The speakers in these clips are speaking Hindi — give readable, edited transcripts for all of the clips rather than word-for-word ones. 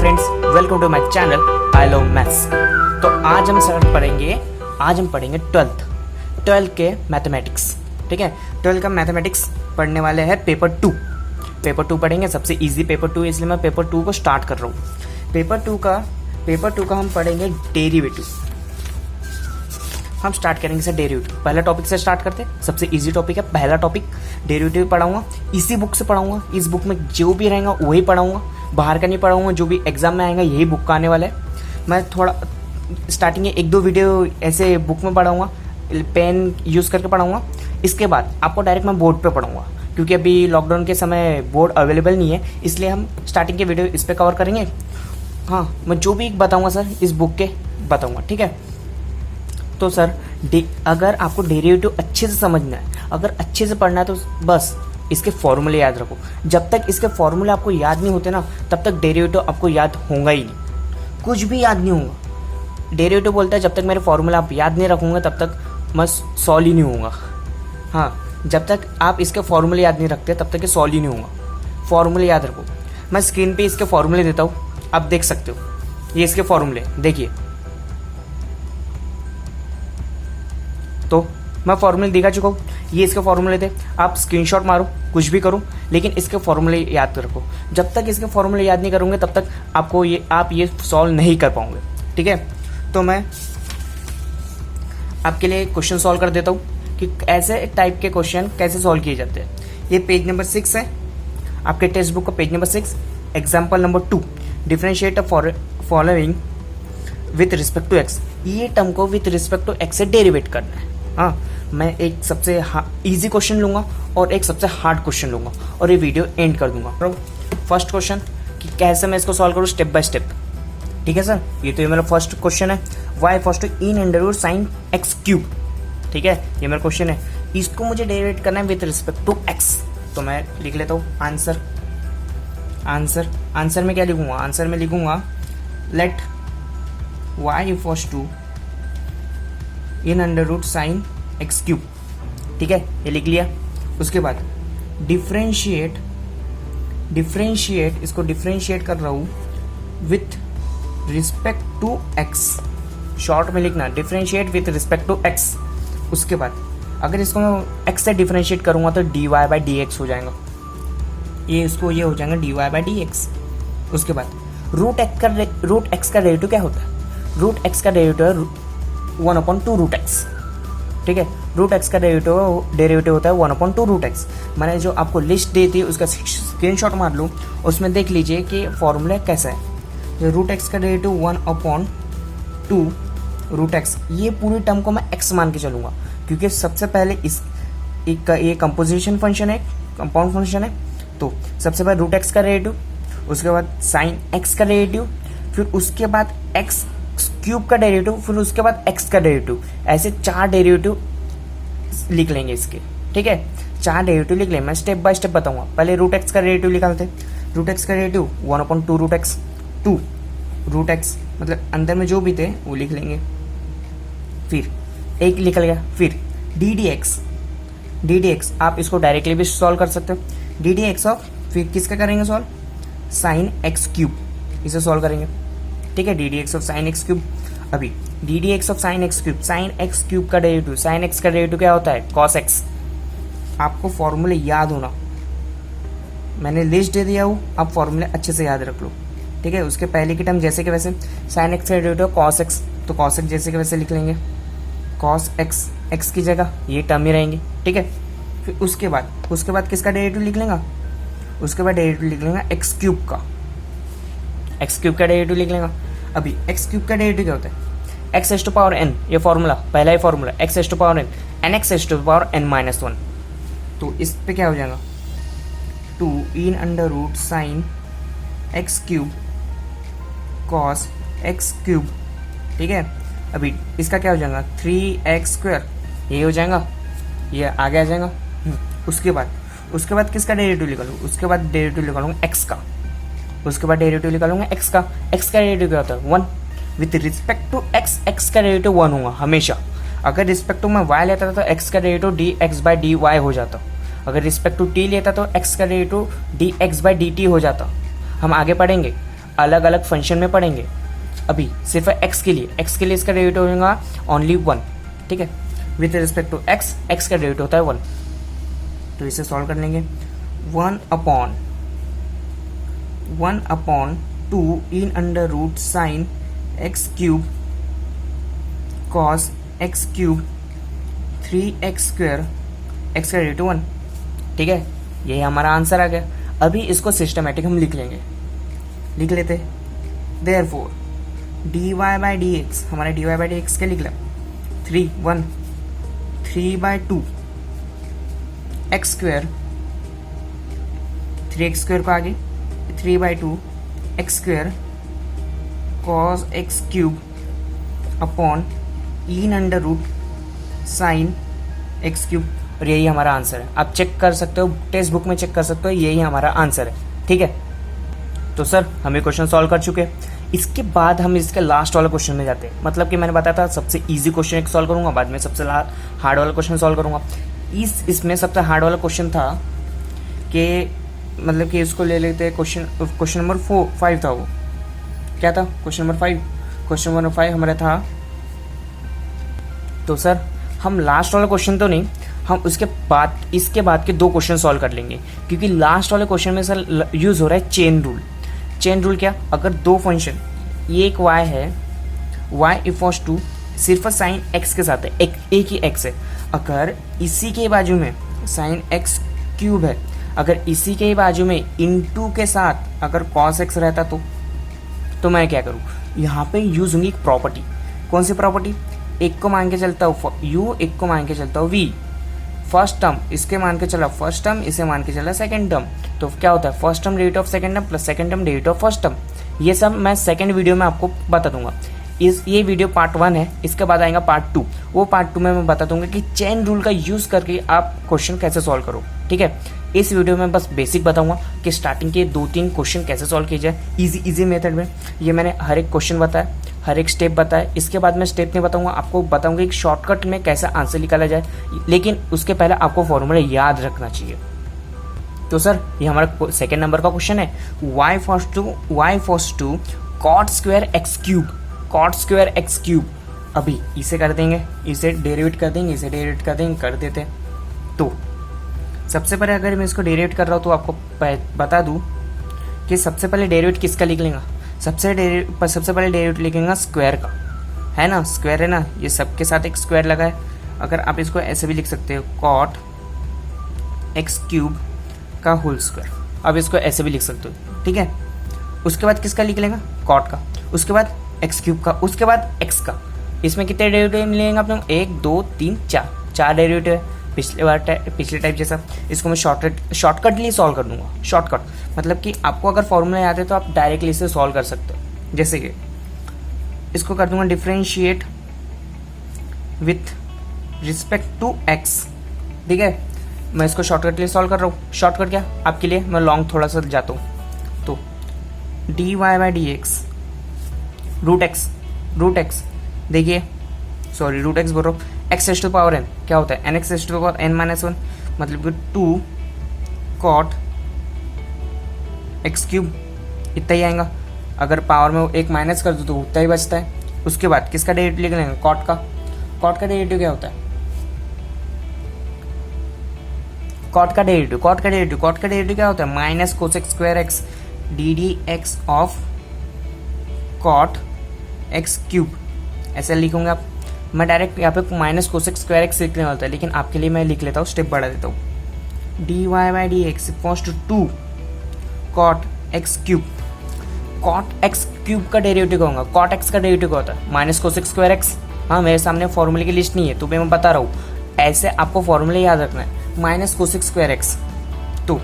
Friends, welcome to my channel I love maths. तो आज हम पढ़ेंगे ट्वेल्थ के मैथमेटिक्स। ठीक है, 12 का मैथमेटिक्स पढ़ने वाले हैं पेपर टू पढ़ेंगे। सबसे इजी पेपर 2, इसलिए मैं पेपर 2 को स्टार्ट कर रहा हूँ। पेपर टू का हम पढ़ेंगे डेरिवेटिव। हम स्टार्ट करेंगे सर डेरिवेटिव। पहला टॉपिक से स्टार्ट करते हैं। सबसे इजी टॉपिक है पहला टॉपिक, डेरिवेटिव पढ़ाऊंगा। इसी बुक से पढ़ाऊंगा। इस बुक में जो भी रहेगा वही पढ़ाऊंगा, बाहर का नहीं पढ़ाऊंगा। जो भी एग्जाम में आएगा यही बुक का आने वाला है। मैं थोड़ा स्टार्टिंग में 1-2 वीडियो ऐसे बुक में पढ़ाऊंगा, पेन यूज़ करके पढ़ाऊंगा। इसके बाद आपको डायरेक्ट मैं बोर्ड पे पढ़ाऊंगा, क्योंकि अभी लॉकडाउन के समय बोर्ड अवेलेबल नहीं है, इसलिए हम स्टार्टिंग के वीडियो इस पर कवर करेंगे। हाँ, मैं जो भी बताऊँगा सर इस बुक के बताऊँगा। ठीक है, तो सर अगर आपको डेरिवेटिव अच्छे से समझना है, अगर अच्छे से पढ़ना है, तो बस इसके फॉर्मूले याद रखो। जब तक इसके फॉर्मूले आपको याद नहीं होते ना, तब तक डेरिवेटिव आपको याद होगा ही नहीं, कुछ भी याद नहीं होगा। डेरिवेटिव बोलता है जब तक मेरे फॉर्मूले आप याद नहीं रखोगे तब तक मैं सॉल्व ही नहीं होऊंगा। हाँ, जब तक आप इसके फॉर्मूले याद नहीं रखते तब तक ये सॉल्व ही नहीं होगा। फॉर्मूले याद रखो। मैं स्क्रीन पे इसके फॉर्मूले देता हूँ, आप देख सकते हो। ये इसके फॉर्मूले देखिए। तो मैं फॉर्मूले दिखा चुका हूँ, ये इसके फॉर्मूले थे। आप स्क्रीनशॉट मारो, कुछ भी करो, लेकिन इसके फॉर्मूले याद रखो। जब तक इसके फॉर्मूले याद नहीं करोगे तब तक आप ये सॉल्व नहीं कर पाओगे। ठीक है, तो मैं आपके लिए क्वेश्चन सॉल्व कर देता हूँ कि ऐसे टाइप के क्वेश्चन कैसे सॉल्व किए जाते हैं। ये पेज नंबर 6 है आपके टेक्स्ट बुक का, page number 6। Example number 2, differentiate following with respect to x. ये टर्म को विथ रिस्पेक्ट टू एक्स से डेरिवेट करना है। हाँ, मैं एक सबसे इजी क्वेश्चन लूँगा और एक सबसे हार्ड क्वेश्चन लूँगा और ये वीडियो एंड कर दूंगा। फर्स्ट क्वेश्चन कि कैसे मैं इसको सॉल्व करूँ स्टेप बाय स्टेप। ठीक है सर, ये तो ये मेरा फर्स्ट क्वेश्चन है। y equals to in under root sine x cube. ठीक है, ये मेरा क्वेश्चन है। इसको मुझे डेरिवेट करना है विथ रिस्पेक्ट टू x। तो मैं लिख लेता हूँ आंसर में क्या लिखूंगा? आंसर में लिखूंगा let y equals to in under root sine x cube. ठीक है, ये लिख लिया। उसके बाद डिफरेंशिएट इसको डिफरेंशिएट कर रहा हूँ with respect to x. Short में लिखना differentiate with respect to x. उसके बाद अगर इसको मैं एक्स से डिफरेंशिएट करूँगा तो dy बाई डी एक्स हो जाएगा। ये हो जाएगा dy बाई डी एक्स। उसके बाद रूट एक्स का डेरिवेटिव क्या होता है? रूट एक्स का डेरिवेटिव 1/2 रूट एक्स। ठीक है, रूट एक्स का डेरिवेटिव होता है 1/2 रूट एक्स। मैंने जो आपको लिस्ट दी थी उसका स्क्रीनशॉट मार लूँ, उसमें देख लीजिए कि फॉर्मूला कैसा है। रूट एक्स का डेरिवेटिव 1/2 रूट एक्स। ये पूरी टर्म को मैं एक्स मान के चलूँगा, क्योंकि सबसे पहले ये कंपोजिशन फंक्शन है, कंपाउंड फंक्शन है। तो सबसे पहले रूट एक्स का डेरिवेटिव, उसके बाद साइन एक्स का डेरिवेटिव, फिर उसके बाद एक्स क्यूब का डेरिवेटिव, फिर उसके बाद एक्स का डेरिवेटिव। ऐसे 4 डेरिवेटिव लिख लेंगे इसके। ठीक है, 4 डेरिवेटिव लिख लेंगे। मैं स्टेप बाय स्टेप बताऊंगा। पहले रूट एक्स का डेरिवेटिव निकालते हैं। रूट एक्स का derivative 1/2 root x, 2 root x, मतलब अंदर में जो भी थे वो लिख लेंगे। फिर एक निकल गया। फिर डी डी एक्स आप इसको डायरेक्टली भी सॉल्व कर सकते हो। डी डी एक्स ऑफ, फिर किसका करेंगे सॉल्व? साइन एक्स क्यूब, इसे सॉल्व करेंगे। ठीक है, d d x of sine x cube. अभी d d x of sine x cube का डेरिवेटिव, साइन एक्स का डेरिवेटिव क्या होता है? Cos x. आपको फॉर्मूले याद होना, मैंने लिस्ट दे दिया हूँ, आप फॉर्मूले अच्छे से याद रख लो। ठीक है, उसके पहले की टर्म जैसे कि वैसे, साइन एक्स का डेरिवेटिव कॉस एक्स, तो कॉस एक्स जैसे कि वैसे लिख लेंगे। कॉस एक्स, एक्स की जगह ये टर्म ही रहेंगे। ठीक है, फिर उसके बाद किसका डेरिवेटिव लिख लेंगे? उसके बाद डेरिवेटिव लिख लेंगे एक्स क्यूब का। एक्स क्यूब का डेरिवेटिव लिख लेंगे। अभी एक्स क्यूब का डेरिवेटिव क्या होता है? X S to power n, ये फॉर्मूला पहला ही formula, x S to power n, n x S to power n minus 1। तो इस पे क्या हो जाएगा? 2 in under root sine x cube cos x cube. ठीक है, अभी इसका क्या हो जाएगा? 3x², ये हो जाएगा, ये आगे आ जाएगा। उसके बाद किसका डेरिवेटिव निकालूँ? उसके बाद डेरिवेटिव निकालूंगा एक्स का। उसके बाद डेरिवेटिव निकालूंगा एक्स का। एक्स का डेरिवेटिव क्या होता है? 1। With respect to x, x का डेरिवेटिव 1 होगा हमेशा। अगर रिस्पेक्ट टू मैं y लेता था तो एक्स का डेरिवेटिव dx बाई dy हो जाता। अगर रिस्पेक्ट टू t लेता तो x का डेरिवेटिव dx बाई dt हो जाता। हम आगे पढ़ेंगे। अलग अलग फंक्शन में पढ़ेंगे। अभी सिर्फ x के लिए इसका डेरिवेटिव होगा ओनली 1, ठीक है। विथ रिस्पेक्ट टू x का डेरिवेटिव होता है 1, तो इसे सॉल्व कर लेंगे। 1/2 in under root sine x cube cos x cube 3x², x का डेरिवेटिव 1, ठीक है। यही हमारा आंसर आ गया। अभी इसको सिस्टमेटिक हम लिख लेते। Therefore dy by d x, हमारा dy बाई डी एक्स क्या लिख ला 3/2 x², 3x² को आगे 3/2 x² cos x cube upon in under root sine x cube, और यही हमारा आंसर है। आप चेक कर सकते हो, टेक्स्ट बुक में चेक कर सकते हो, यही हमारा आंसर है, ठीक है। तो सर हम ये क्वेश्चन सॉल्व कर चुके हैं। इसके बाद हम इसके लास्ट वाला क्वेश्चन में जाते हैं। मतलब कि मैंने बताया था सबसे इजी क्वेश्चन एक सॉल्व करूंगा, बाद में सबसे हार्ड वाला क्वेश्चन सॉल्व करूंगा। इसमें सबसे हार्ड वाला क्वेश्चन था कि मतलब कि इसको ले लेते हैं। क्वेश्चन नंबर 5 था, वो क्या था? क्वेश्चन नंबर 5 हमारा था। तो सर हम लास्ट वाला क्वेश्चन तो नहीं, हम इसके बाद के 2 क्वेश्चन सॉल्व कर लेंगे, क्योंकि लास्ट वाले क्वेश्चन में सर यूज हो रहा है चेन रूल। चेन रूल क्या? अगर 2 फंक्शन, ये एक y है, y इक्वल्स टू सिर्फ साइन x के साथ है, एक ही x है। अगर इसी के बाजू में साइन x क्यूब है, अगर इसी के बाजू में इनटू के साथ अगर cos x रहता तो मैं क्या करूँ? यहाँ पे यूज होंगी एक प्रॉपर्टी। कौन सी प्रॉपर्टी? एक को मान के चलता हूँ u, एक को मान के चलता हूँ v। फर्स्ट टर्म इसके मान के चला फर्स्ट टर्म, इसे मान के चला सेकंड टर्म। तो क्या होता है? First term derivative of second term plus second term derivative of first term. ये सब मैं सेकंड वीडियो में आपको बता दूंगा। ये वीडियो पार्ट 1 है, इसके बाद आएगा पार्ट 2। वो पार्ट 2 में मैं बता दूंगा कि चेन रूल का यूज करके आप क्वेश्चन कैसे सॉल्व करो, ठीक है। इस वीडियो में बस बेसिक बताऊंगा कि स्टार्टिंग के 2-3 क्वेश्चन कैसे सॉल्व किए जाए इजी मेथड में। ये मैंने हर एक क्वेश्चन बताया, हर एक स्टेप बताया। इसके बाद मैं स्टेप नहीं बताऊंगा, आपको बताऊंगा एक शॉर्टकट में कैसे आंसर निकाला जाए, लेकिन उसके पहले आपको फॉर्मूला याद रखना चाहिए। तो सर ये हमारा सेकेंड नंबर का क्वेश्चन है। y force to cot square x cube. अभी इसे कर देंगे, इसे डेरिवेट कर देते। तो सबसे पहले अगर मैं इसको डेरिवेट कर रहा हूँ तो आपको बता दूं कि सबसे पहले डेरिवेट किसका लिख लेंगे? सबसे पहले डेरिवेट लिखेंगे स्क्वायर का, है ना। स्क्वायर है ना, ये सबके साथ एक स्क्वायर लगा है। अगर आप इसको ऐसे भी लिख सकते हो cot x क्यूब का होल स्क्वायर, अब इसको ऐसे भी लिख सकते हो, ठीक है। उसके बाद किसका लिख लेंगे? कॉट का। उसके बाद एक्स क्यूब का, उसके बाद एक्स का। इसमें कितने डेरिवेटिव मिलेंगे आप लोग? 1 2 3 4 डेरिवेटिव है पिछले टाइप जैसा। इसको मैं शॉर्टकटली सॉल्व कर दूंगा। शॉर्टकट मतलब कि आपको अगर फॉर्मूला याद है तो आप डायरेक्टली इसे सॉल्व कर सकते हो। जैसे कि इसको कर दूंगा differentiate with respect to x, ठीक है। मैं इसको शॉर्टकट लिए सॉल्व कर रहा हूँ। शॉर्टकट क्या आपके लिए? मैं लॉन्ग थोड़ा सा जाता हूँ। तो dy by d x root x देखिए, सॉरी रूट एक्स बोल रहा हूँ, x S to power n क्या होता है? N x S to power n minus 1, मतलब कि 2 cot एक्स क्यूब, इतना ही आएगा। अगर पावर में एक माइनस कर दो तो उतना ही बचता है। उसके बाद किसका डेरिवेटिव लिख लेंगे? कॉट का डेरिवेटिव क्या होता है? कॉट का डेरिवेटिव क्या होता है? Minus cosec square x d d x of cot x cube, ऐसे लिखूंगा आप। मैं डायरेक्ट यहाँ पे माइनस कोसेक स्क्वायर एक्स लिखने वाला था, लेकिन आपके लिए मैं लिख लेता हूँ, स्टेप बढ़ा देता हूँ। D y by d x equals to 2 cot x cube. Cot x cube का डेरिवेटिव क्या होगा? कॉट एक्स का डेरिवेटिव क्या होता है? Minus cosec square x. हाँ, मेरे सामने फॉर्मूले की लिस्ट नहीं है तो मैं बता रहा हूँ, ऐसे आपको फॉर्मूले याद रखना है। माइनस कोसेक स्क्वायर एक्स, तो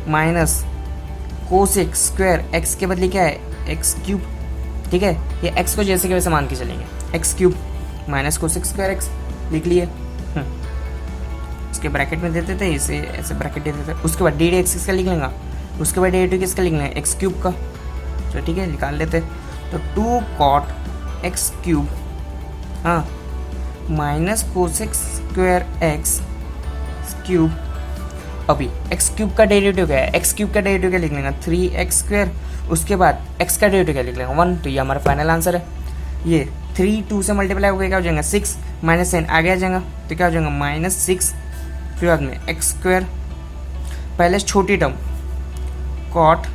माइनस कोसेक स्क्वायर एक्स के बदले क्या है? एक्स क्यूब, ठीक है। ये एक्स को जैसे कि वैसे मान के चलेंगे, x cube minus cosec square x लिख लिए। इसके ब्रैकेट में देते थे, इसे ऐसे ब्रैकेट दे देते थे। उसके बाद डी डी एक्स किसका लिख लेंगे? उसके बाद डेरिवेटिव किसका लिख लेंगे? एक्स क्यूब का। तो ठीक है, निकाल लेते। तो 2 कॉट एक्स क्यूब, हाँ, minus cosec square x cube. अभी एक्स क्यूब का डेरिवेटिव क्या है? एक्स क्यूब का डेरिवेटिव क्या लिख लेंगे? 3x square. उसके बाद x का डेरिवेटिव क्या लिख लेंगे 1, तो ये हमारा फाइनल आंसर है। ये 3 2 से मल्टीप्लाई हो गया, क्या हो जाएगा 6 माइनस साइन आगे आ जाएगा, तो क्या हो जाएगा -6, फिर बाद में एक्स स्क्वायर, पहले छोटी term cot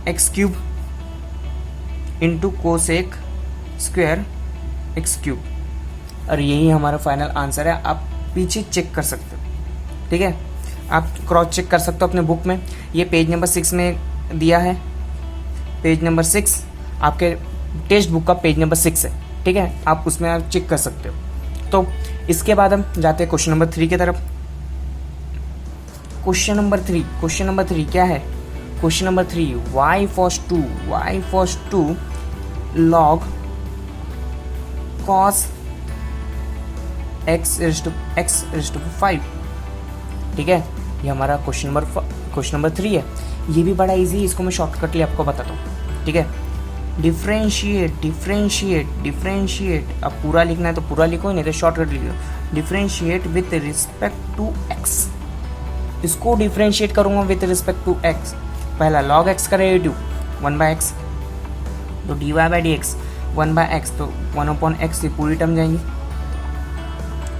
x cube into cosec square x cube, और यही हमारा फाइनल आंसर है। आप पीछे चेक कर सकते हो, ठीक है, आप क्रॉस चेक कर सकते हो अपने बुक में, ये पेज नंबर 6 में दिया है, पेज नंबर 6 आपके टेक्स्ट बुक का पेज नंबर 6 है, ठीक है, आप उसमें आप चेक कर सकते हो। तो इसके बाद हम जाते हैं क्वेश्चन नंबर 3 की तरफ। क्वेश्चन नंबर 3 क्या है? Question number 3, y force 2 log cos x raised to 5, ठीक है, ये हमारा क्वेश्चन नंबर 3 है। ये भी बड़ा इजी है, इसको मैं शॉर्टकटली आपको बताता हूँ, ठीक है। डिफरेंशिएट, अब पूरा लिखना है तो पूरा लिखो, नहीं तो शॉर्टकट लिखो। Differentiate with respect to x, इसको डिफरेंशिएट करूंगा विथ रिस्पेक्ट टू x। पहला log x का डेरिवेटिव 1/x, तो dy by d x 1/x, तो 1/x, ये पूरी टर्म जाएंगी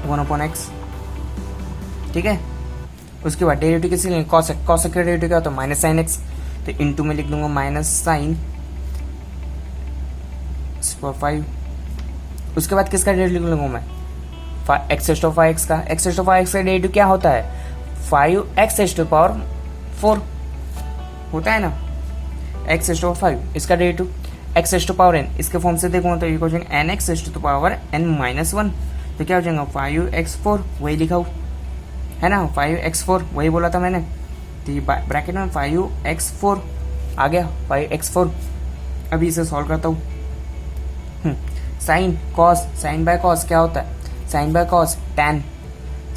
1/x, ठीक है। उसके बाद डेरिवेटिव कैसे लेंगे? कॉसेक का डेरिवेटिव क्या होता है? माइनस साइन एक्स, तो इंटू में लिख दूंगा माइनस साइन 5। उसके बाद किसका डेरिवेटिव लिख लूंगा मैं? x⁵ का। x⁵ का डेरिवेटिव क्या होता है? 5x⁴ होता है ना, x⁵, इसका डेरिवेटिव x⁴n, इसके फॉर्म से देखूंगा तो ये हो जाएगा nx⁴n-1, तो क्या हो जाएगा 5x4, वही लिखा हूँ है ना, 5x4 वही बोला था मैंने, तो ये ब्रैकेट में 5x4 आ गया, 5x4। अभी इसे सॉल्व करता हूँ। साइन बाय कॉस क्या होता है? Sine by cos tan,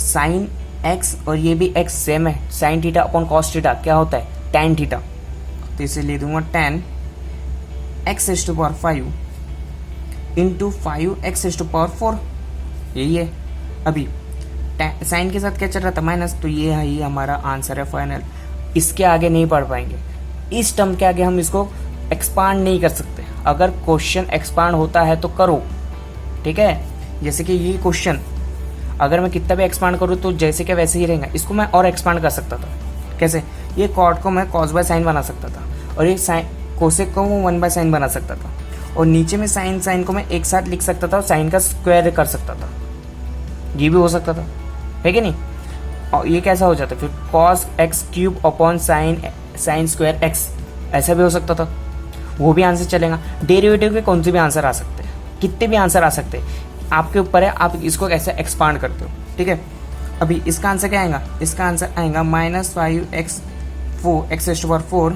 sine x और ये भी x सेम है, sine theta upon cos theta क्या होता है? tan थीटा, तो इसे ले दूंगा tan x⁵ इंटू 5x⁴, यही है। अभी साइन के साथ क्या चल रहा था? माइनस, तो ये है ही हमारा आंसर है फाइनल। इसके आगे नहीं पढ़ पाएंगे, इस टर्म के आगे हम इसको एक्सपांड नहीं कर सकते। अगर क्वेश्चन एक्सपांड होता है तो करो, ठीक है। जैसे कि ये क्वेश्चन अगर मैं कितना भी एक्सपांड करूँ तो जैसे कि वैसे ही रहेगा, इसको मैं और एक्सपांड कर सकता था। कैसे? ये कॉट को मैं कॉस बाय साइन बना सकता था, और ये साइन कोसेक को मैं 1/sin बना सकता था, और नीचे में साइन को मैं एक साथ लिख सकता था और साइन का स्क्वायर कर सकता था, ये भी हो सकता था, है कि नहीं। और ये कैसा हो जाता? फिर cos x³ upon sine square x, ऐसा भी हो सकता था, वो भी आंसर चलेगा। डेरिवेटिव के कौन से भी आंसर आ सकते हैं, कितने भी आंसर आ सकते हैं, आपके ऊपर है आप इसको कैसे एक्सपांड करते हो, ठीक है। अभी इसका आंसर क्या आएगा? इसका आंसर आएगा -5x4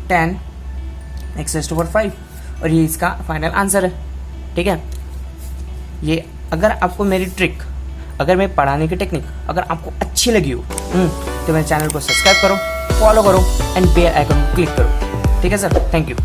tan x⁵, और ये इसका फाइनल आंसर है, ठीक है। ये अगर आपको मेरी ट्रिक, अगर मैं पढ़ाने की टेक्निक अगर आपको अच्छी लगी हो तो मेरे चैनल को सब्सक्राइब करो, फॉलो करो एंड बेल आइकन को क्लिक करो, ठीक है सर। Thank you.